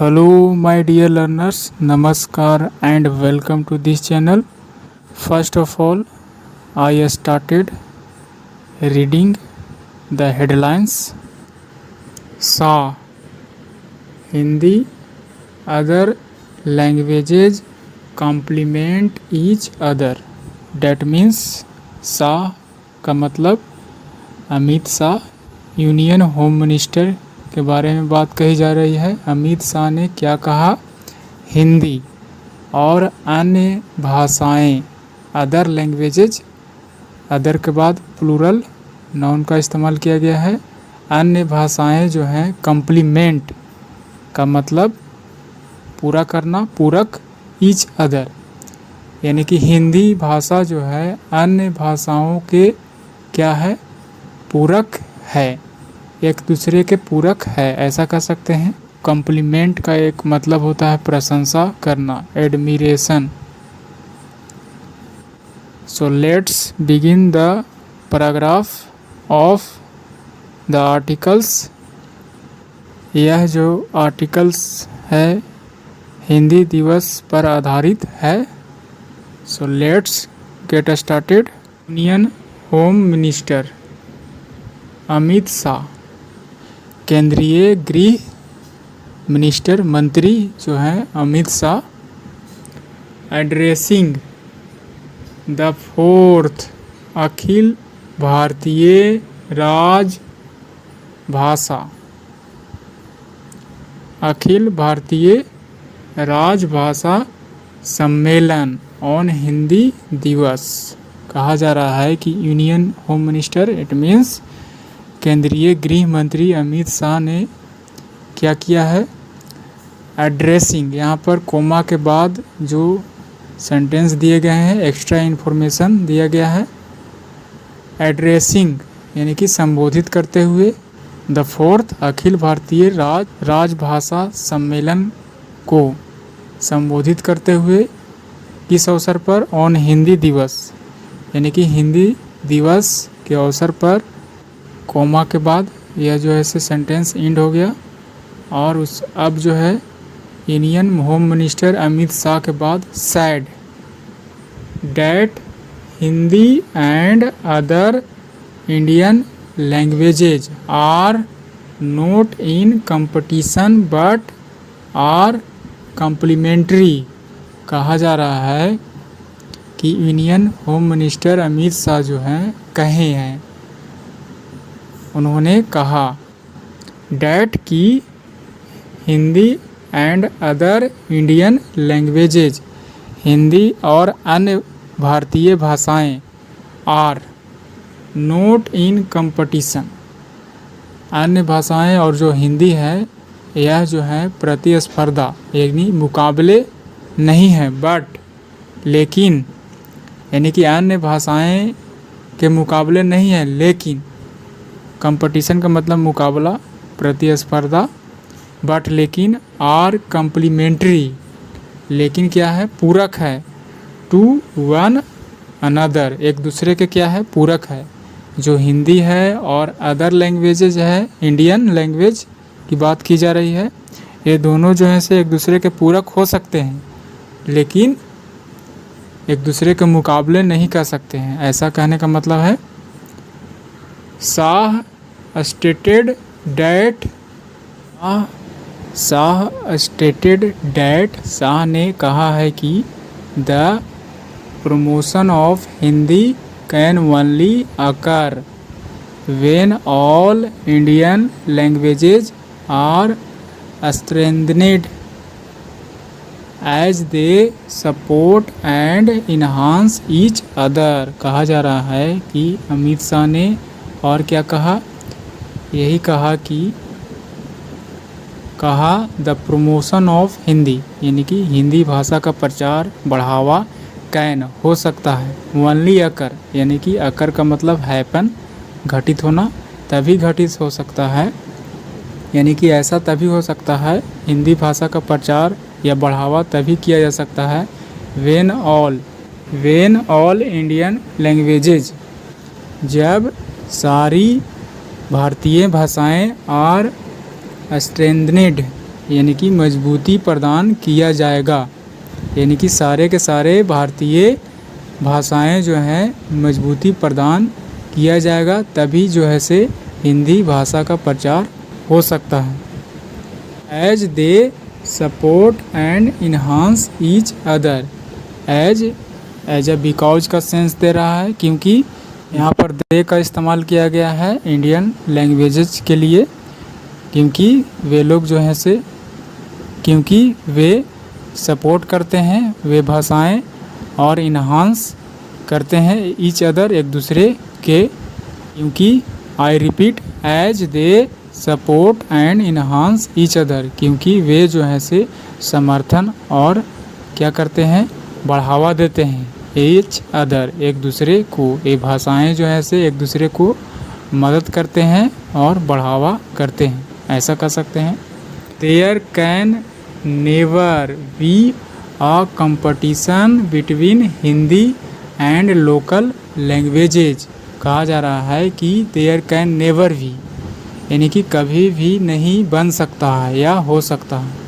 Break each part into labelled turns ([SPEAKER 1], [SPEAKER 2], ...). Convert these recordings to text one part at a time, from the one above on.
[SPEAKER 1] Hello, my dear learners. Namaskar and welcome to this channel. First of all, I started reading the headlines. Sa Hindi, other languages complement each other. That means Sa का मतलब Amit Shah union home minister के बारे में बात कही जा रही है। अमित शाह ने क्या कहा? हिंदी और अन्य भाषाएं, अदर लैंग्वेजेज, अदर के बाद प्लूरल नाउन का इस्तेमाल किया गया है। अन्य भाषाएं जो हैं कम्प्लीमेंट का मतलब पूरा करना, पूरक, ईच अदर, यानी कि हिंदी भाषा जो है अन्य भाषाओं के क्या है? पूरक है, एक दूसरे के पूरक है, ऐसा कह सकते हैं। कॉम्प्लीमेंट का एक मतलब होता है प्रशंसा करना, admiration. So let's begin the paragraph of the articles. यह जो आर्टिकल्स है हिंदी दिवस पर आधारित है। So let's get started. Union home minister Amit Shah, केंद्रीय गृह मिनिस्टर मंत्री जो हैं Amit Shah, addressing the fourth Akhil Bharatiya Rajbhasha, अखिल भारतीय राजभाषा सम्मेलन ऑन हिंदी दिवस। कहा जा रहा है कि union home minister, it means केंद्रीय गृह मंत्री अमित शाह ने क्या किया है? एड्रेसिंग, यहाँ पर कोमा के बाद जो सेंटेंस दिए गए हैं एक्स्ट्रा इन्फॉर्मेशन दिया गया है। एड्रेसिंग यानी कि संबोधित करते हुए द फोर्थ अखिल भारतीय राजभाषा सम्मेलन को संबोधित करते हुए किस अवसर पर? ऑन हिंदी दिवस, यानी कि हिंदी दिवस के अवसर पर कोमा के बाद यह जो है से सेंटेंस एंड हो गया। और उस अब जो है union home minister Amit Shah के बाद said that Hindi and other Indian languages are not in competition but are complementary. कहा जा रहा है कि union home minister Amit Shah जो हैं कहे हैं, उन्होंने कहा डैट की Hindi and other Indian languages, Hindi और अन्य भारतीय भाषाएं, आर नोट इन कंपटीशन, अन्य भाषाएं और जो हिंदी है यह जो है प्रतिस्पर्धा यानी मुकाबले नहीं है, बट लेकिन, यानी कि अन्य भाषाएं के मुकाबले नहीं है लेकिन, कंपटीशन का मतलब मुकाबला, प्रतिस्पर्धा, बट लेकिन, आर कम्प्लीमेंट्री, लेकिन क्या है? पूरक है, टू वन अनदर, एक दूसरे के क्या है? पूरक है। जो हिंदी है और अदर लैंग्वेजेज है, इंडियन लैंग्वेज की बात की जा रही है, ये दोनों जो हैं से एक दूसरे के पूरक हो सकते हैं लेकिन एक दूसरे के मुकाबले नहीं कर सकते हैं, ऐसा कहने का मतलब है। शाह स्टेटेड डैट, शाह ने कहा है कि the promotion of Hindi can only occur when all Indian languages are strengthened as they support and enhance each other. कहा जा रहा है कि अमित शाह ने और क्या कहा? यही कहा कि द प्रमोशन ऑफ हिंदी, यानी कि हिंदी भाषा का प्रचार बढ़ावा कैन हो सकता है, ओनली अकर, यानी कि अकर का मतलब हैपन, घटित होना, तभी घटित हो सकता है, यानी कि ऐसा तभी हो सकता है, हिंदी भाषा का प्रचार या बढ़ावा तभी किया जा सकता है व्हेन ऑल इंडियन लैंग्वेजेज, जब सारी भारतीय भाषाएं आर स्ट्रेंथेन्ड यानी कि मजबूती प्रदान किया जाएगा, यानी कि सारे के सारे भारतीय भाषाएं जो हैं मजबूती प्रदान किया जाएगा, तभी जो है से हिंदी भाषा का प्रचार हो सकता है। As they support and enhance each other, as a because का सेंस दे रहा है, क्योंकि यहाँ पर दे का इस्तेमाल किया गया है इंडियन लैंग्वेजेस के लिए, क्योंकि वे लोग जो हैं से क्योंकि वे सपोर्ट करते हैं वे भाषाएं और इन्हांस करते हैं ईच अदर एक दूसरे के, क्योंकि I repeat as they support and enhance each other, क्योंकि वे जो है से समर्थन और क्या करते हैं बढ़ावा देते हैं ईच अदर एक दूसरे को। ये भाषाएं जो है से एक दूसरे को मदद करते हैं और बढ़ावा करते हैं, ऐसा कर सकते हैं। There can never be a competition between Hindi and local languages, कहा जा रहा है कि देयर कैन नेवर बी, यानी कि कभी भी नहीं बन सकता है या हो सकता है।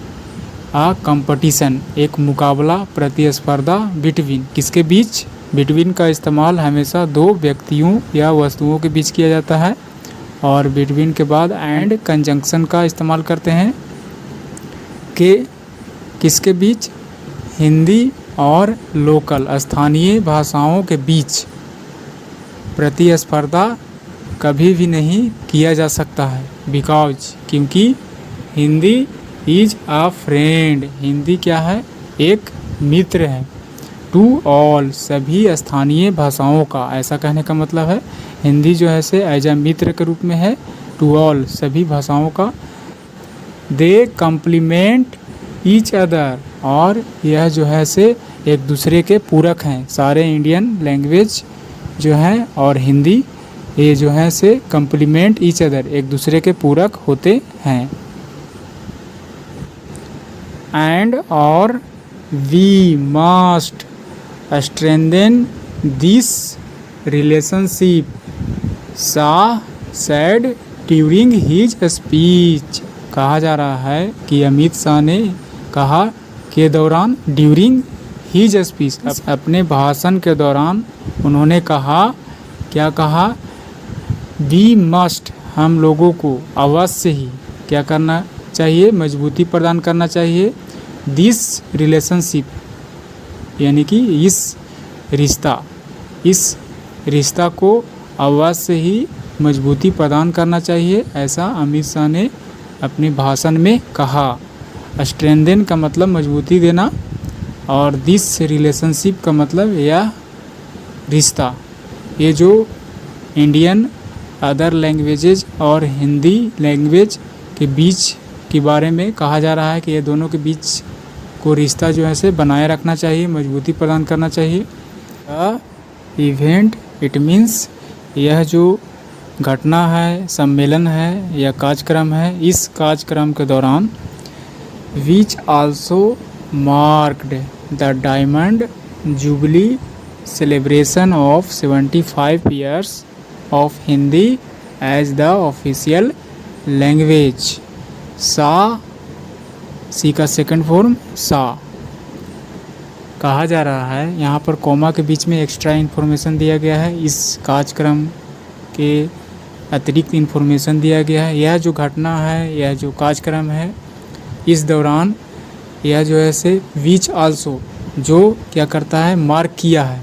[SPEAKER 1] आ कंपटीशन एक मुकाबला प्रतिस्पर्धा, बिटवीन किसके बीच, बिटवीन का इस्तेमाल हमेशा दो व्यक्तियों या वस्तुओं के बीच किया जाता है, और बिटवीन के बाद एंड कंजंक्शन का इस्तेमाल करते हैं के किसके बीच, हिंदी और लोकल स्थानीय भाषाओं के बीच प्रतिस्पर्धा कभी भी नहीं किया जा सकता है। बिकॉज क्योंकि Hindi is a friend, Hindi क्या है एक मित्र है, टू ऑल सभी स्थानीय भाषाओं का, ऐसा कहने का मतलब है हिंदी जो है से एज अ मित्र के रूप में है टू ऑल सभी भाषाओं का। दे कम्प्लीमेंट ईच अदर, और यह जो है से एक दूसरे के पूरक हैं, सारे इंडियन लैंग्वेज जो हैं और हिंदी ये जो है से कम्प्लीमेंट ईच अदर एक दूसरे के पूरक होते हैं। एंड और we must strengthen this relationship, Shah said during his speech, कहा जा रहा है कि अमित शाह ने कहा के दौरान, ड्यूरिंग हिज स्पीच अपने भाषण के दौरान उन्होंने कहा, क्या कहा, वी मस्ट हम लोगों को अवश्य ही क्या करना चाहिए, मजबूती प्रदान करना चाहिए, दिस रिलेशनशिप यानी कि इस रिश्ता को अवश्य ही मजबूती प्रदान करना चाहिए, ऐसा अमित शाह ने अपने भाषण में कहा। स्ट्रेंथन का मतलब मजबूती देना, और दिस रिलेशनशिप का मतलब यह रिश्ता, ये जो इंडियन अदर लैंग्वेजेज और हिंदी लैंग्वेज के बीच के बारे में कहा जा रहा है कि ये दोनों के बीच को रिश्ता जो है से बनाए रखना चाहिए, मजबूती प्रदान करना चाहिए। इवेंट इट मीन्स यह जो घटना है, सम्मेलन है या कार्यक्रम है, इस कार्यक्रम के दौरान which also marked the diamond jubilee celebration of 75 years of Hindi as the official language, सा सी का सेकंड फॉर्म सा, कहा जा रहा है। यहाँ पर कोमा के बीच में एक्स्ट्रा इन्फॉर्मेशन दिया गया है, इस कार्यक्रम के अतिरिक्त इन्फॉर्मेशन दिया गया है। यह जो घटना है, यह जो कार्यक्रम है, इस दौरान यह जो है से विच आल्सो जो क्या करता है, मार्क किया है,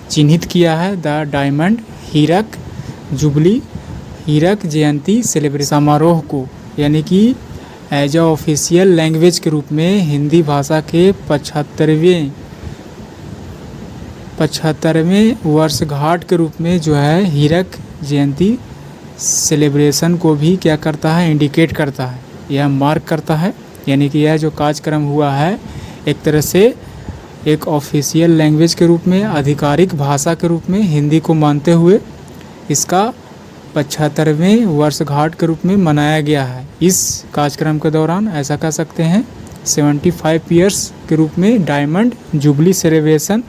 [SPEAKER 1] चिन्हित किया है, द डायमंड हीरक जुबली हीरक जयंती सेलिब्रेशन समारोह को, यानी कि एज अ ऑफिशियल लैंग्वेज के रूप में हिंदी भाषा के 75वें वर्षगांठ के रूप में जो है हीरक जयंती सेलिब्रेशन को भी क्या करता है, इंडिकेट करता है, यह मार्क करता है। यानी कि यह जो कार्यक्रम हुआ है एक तरह से एक ऑफिशियल लैंग्वेज के रूप में, आधिकारिक भाषा के रूप में हिंदी को मानते हुए इसका 75वें वर्षगांठ के रूप में मनाया गया है। इस कार्यक्रम के दौरान ऐसा कह सकते हैं 75 ईयर्स के रूप में डायमंड जुबली सेलिब्रेशन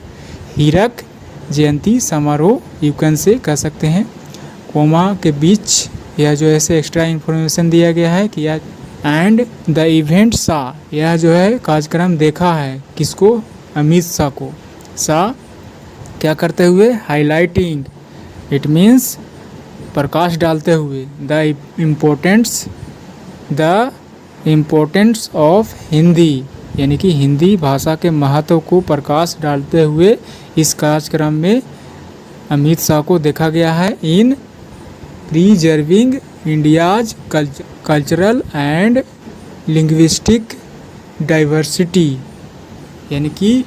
[SPEAKER 1] हीरक जयंती समारोह यू कैन से कह सकते हैं। कोमा के बीच यह जो ऐसे एक्स्ट्रा इन्फॉर्मेशन दिया गया है कि यह एंड द इवेंट सा, यह जो है कार्यक्रम देखा है किसको, अमित शाह को। शाह क्या करते हुए, हाईलाइटिंग, इट मीन्स प्रकाश डालते हुए, द इम्पोर्टेंस ऑफ हिंदी, यानी कि हिंदी भाषा के महत्व को प्रकाश डालते हुए इस कार्यक्रम में अमित शाह को देखा गया है। In preserving India's cultural and linguistic diversity, यानी कि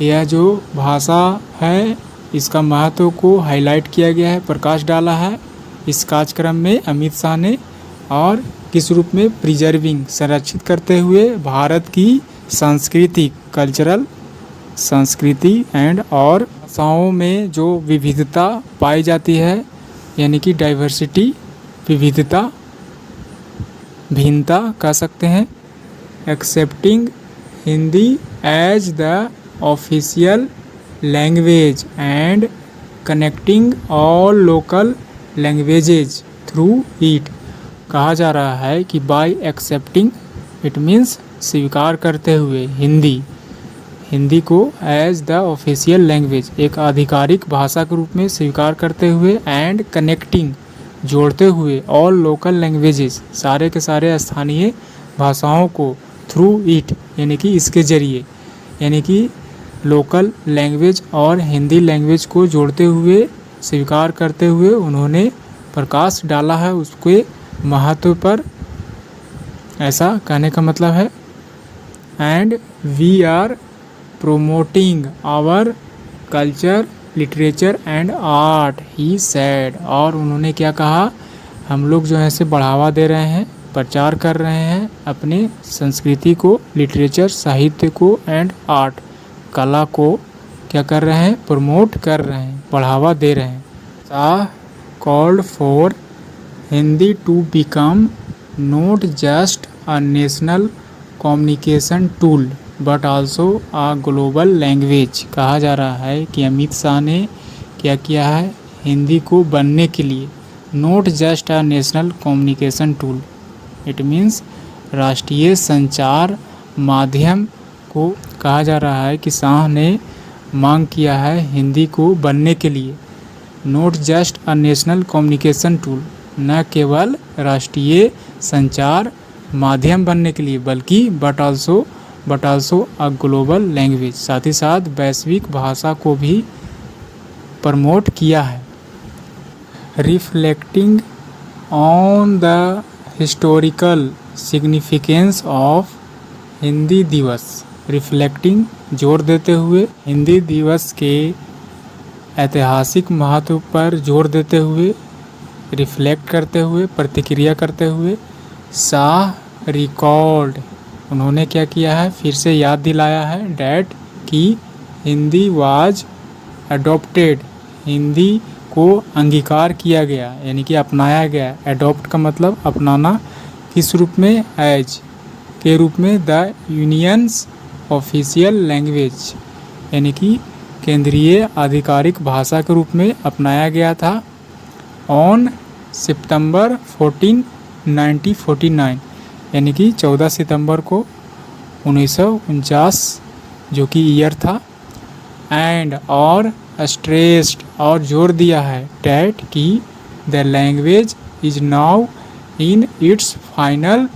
[SPEAKER 1] यह जो भाषा है इसका महत्व को हाईलाइट किया गया है, प्रकाश डाला है इस कार्यक्रम में अमित शाह ने। और किस रूप में, प्रिजर्विंग, संरक्षित करते हुए भारत की सांस्कृतिक, कल्चरल, संस्कृति एंड और भाषाओं में जो विविधता पाई जाती है, यानी कि डाइवर्सिटी, विविधता, भिन्नता कह सकते हैं। Accepting Hindi as the official language and connecting all local languages through it, कहा जा रहा है कि बाय एक्सेप्टिंग, इट मीन्स स्वीकार करते हुए, हिंदी को एज द ऑफिशियल लैंग्वेज, एक आधिकारिक भाषा के रूप में स्वीकार करते हुए, एंड कनेक्टिंग, जोड़ते हुए, ऑल लोकल लैंग्वेजेस, सारे के सारे स्थानीय भाषाओं को, थ्रू इट, यानी कि इसके जरिए, यानी कि लोकल लैंग्वेज और हिंदी लैंग्वेज को जोड़ते हुए, स्वीकार करते हुए उन्होंने प्रकाश डाला है उसके महत्व पर, ऐसा कहने का मतलब है। And we are promoting our culture, literature and art, he said, और उन्होंने क्या कहा, हम लोग जो है इसे बढ़ावा दे रहे हैं, प्रचार कर रहे हैं अपने संस्कृति को, लिटरेचर, साहित्य को, एंड आर्ट, कला को क्या कर रहे हैं, प्रमोट कर रहे हैं, बढ़ावा दे रहे हैं। Shah called for Hindi to become not just a national communication tool but also a global language, कहा जा रहा है कि अमित शाह ने क्या किया है, हिंदी को बनने के लिए, not just a national communication tool, it means राष्ट्रीय संचार माध्यम को, कहा जा रहा है कि शाह ने मांग किया है हिंदी को बनने के लिए, not just a national communication tool, न केवल राष्ट्रीय संचार माध्यम बनने के लिए, बल्कि but also a global language, साथ ही साथ वैश्विक भाषा को भी प्रमोट किया है। Reflecting on the historical significance of Hindi दिवस, रिफ्लेक्टिंग, जोर देते हुए, हिंदी दिवस के ऐतिहासिक महत्व पर जोर देते हुए, रिफ्लेक्ट करते हुए, प्रतिक्रिया करते हुए, शाह रिकॉल्ड, उन्होंने क्या किया है, फिर से याद दिलाया है, डैट कि हिंदी वाज अडॉप्टेड, हिंदी को अंगीकार किया गया, यानी कि अपनाया गया, अडॉप्ट का मतलब अपनाना, किस रूप में, एज के रूप में, द यूनियंस ऑफिशियल लैंग्वेज, यानी कि केंद्रीय आधिकारिक भाषा के रूप में अपनाया गया था, ऑन सितंबर 14, 1949, यानी कि 14 सितंबर को 1949 जो कि ईयर था, एंड और स्ट्रेस्ड, और जोर दिया है, डैट कि the language is now in its final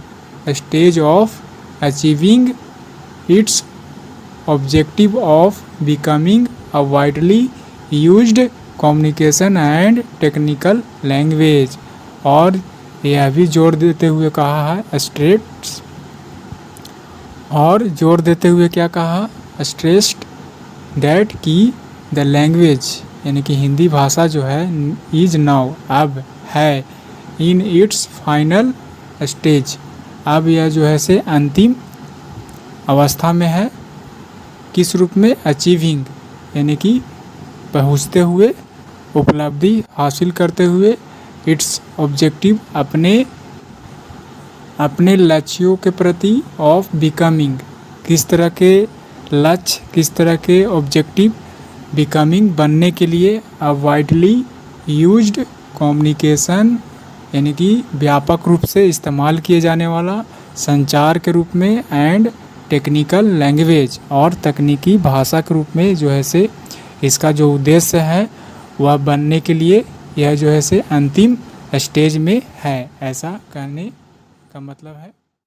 [SPEAKER 1] stage of achieving it's objective of becoming a widely used communication and technical language, और यह भी जोर देते हुए कहा है, स्ट्रेट्स, और जोर देते हुए क्या कहा, स्ट्रेस्ड दैट कि द लैंग्वेज, यानी कि हिंदी भाषा जो है, इज नाउ, अब है, इन इट्स फाइनल स्टेज, अब यह जो है से अंतिम अवस्था में है, किस रूप में, अचीविंग, यानी कि पहुँचते हुए, उपलब्धि हासिल करते हुए, इट्स ऑब्जेक्टिव, अपने लक्ष्यों के प्रति, ऑफ बिकमिंग, किस तरह के लक्ष्य, किस तरह के ऑब्जेक्टिव, बिकमिंग, बनने के लिए, अ वाइडली यूज्ड कम्युनिकेशन, यानी कि व्यापक रूप से इस्तेमाल किए जाने वाला, संचार के रूप में एंड टेक्निकल लैंग्वेज और तकनीकी भाषा के रूप में जो है से इसका जो उद्देश्य है वह बनने के लिए यह जो है से अंतिम स्टेज में है, ऐसा कहने का मतलब है।